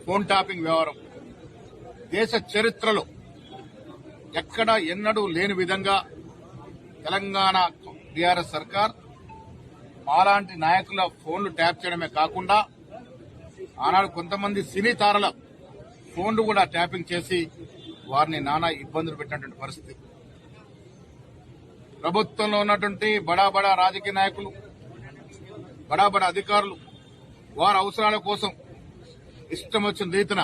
Phone tapping వ్యవహారం దేశ చరిత్రలో ఎక్కడ ఎన్నడూ లేని విధంగా తెలంగాణ టీఆర్ఎస్ సర్కార్ మాలాంటి నాయకుల ఫోన్లు ట్యాప్ చేయడమే కాకుండా ఆనాడు కొంతమంది సినీ తారల ఫోన్లు కూడా ట్యాపింగ్ చేసి వారిని నానా ఇబ్బందులు పెట్టినటువంటి పరిస్థితి. ప్రభుత్వంలో ఉన్నటువంటి బడా రాజకీయ నాయకులు, బడా అధికారులు వారి అవసరాల కోసం ఇష్టం వచ్చిన రీతిన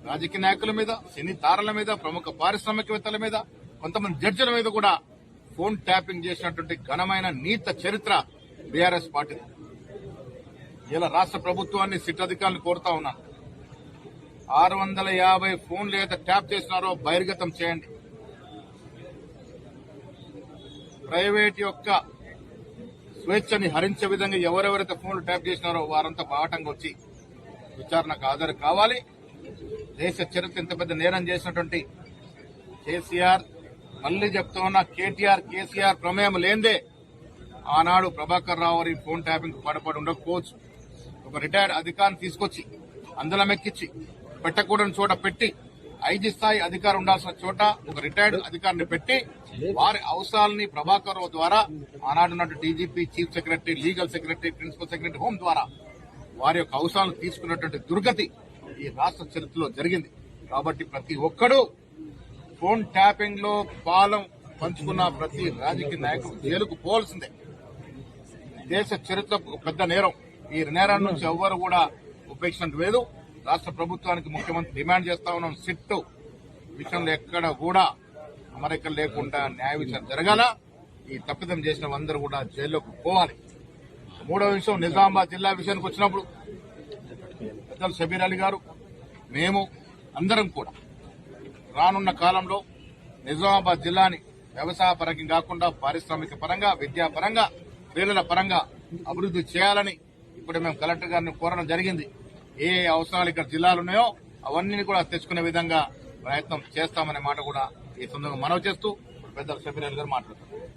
రాజకీయ నాయకుల మీద, సినీ తారల మీద, ప్రముఖ పారిశ్రామికవేత్తల మీద, కొంతమంది జడ్జిల మీద కూడా ఫోన్ ట్యాపింగ్ చేసినటువంటి ఘనమైన నీత చరిత్ర బీఆర్ఎస్ పార్టీ. ఇలా రాష్ట్ర ప్రభుత్వాన్ని సిట్ అధికారులు కోరుతా ఉన్నాను, 650 ఫోన్లు ఏదైతే ట్యాప్ చేసినారో బహిర్గతం చేయండి. ప్రైవేట్ యొక్క స్వేచ్ఛని హరించే విధంగా ఎవరెవరైతే ఫోన్లు ట్యాప్ చేసినారో వారంతా బాటంగా వచ్చి విచారణకు హాజరు కావాలి. దేశ చరిత్ర ఇంత పెద్ద నేరం చేసినటువంటి కేసీఆర్, మళ్లీ చెప్తా ఉన్నా, కేసీఆర్ ప్రమేయం లేందే ఆనాడు ప్రభాకర్ రావు వారి ఫోన్ ట్యాపింగ్ పడపడి ఉండకపోవచ్చు. ఒక రిటైర్డ్ అధికారిని తీసుకొచ్చి అందలం ఎక్కించి పెట్టకూడని చోట పెట్టి, ఐజీ స్థాయి అధికారి ఉండాల్సిన చోట ఒక రిటైర్డ్ అధికారిని పెట్టి వారి అవసరాలని ప్రభాకర్ రావు ద్వారా ఆనాడున్నట్టు DGP, chief secretary, legal secretary, principal secretary, home ద్వారా వారి యొక్క అవసరాలను తీసుకున్నటువంటి దుర్గతి ఈ రాష్ట్ర చరిత్రలో జరిగింది. కాబట్టి ప్రతి ఒక్కడూ ఫోన్ ట్యాపింగ్ లో పాలం పంచుకున్న ప్రతి రాజకీయ నాయకుడు జైలుకు పోవాల్సిందే. దేశ చరిత్ర ఒక పెద్ద నేరం. ఈ నేరం నుంచి ఎవ్వరు కూడా ఉపేక్షించడం లేదు. రాష్ట్ర ప్రభుత్వానికి ముఖ్యమంత్రి డిమాండ్ చేస్తా ఉన్నాం, సిట్ విషయంలో ఎక్కడ కూడా అమరికలు లేకుండా న్యాయ విచారణ జరగాల. ఈ తప్పిదం చేసిన అందరూ కూడా జైల్లోకి పోవాలి. మూడవ విషయం, నిజామాబాద్ జిల్లా విషయానికి వచ్చినప్పుడు పెద్దలు షబీర్ అలీ గారు, మేము అందరం కూడా రానున్న కాలంలో నిజామాబాద్ జిల్లాని వ్యవసాయ పరంగా కాకుండా పారిశ్రామిక పరంగా, విద్యాపరంగా, క్రీడల పరంగా అభివృద్ది చేయాలని ఇప్పుడు మేము కలెక్టర్ గారిని కోరడం జరిగింది. ఏ అవసరాలు ఇక్కడ జిల్లాలు ఉన్నాయో అవన్నీ కూడా తెచ్చుకునే విధంగా ప్రయత్నం చేస్తామనే మాట కూడా ఈ సందర్భంగా మనవి చేస్తూ పెద్దలు షబీర్ అలీ గారు మాట్లాడుతున్నారు.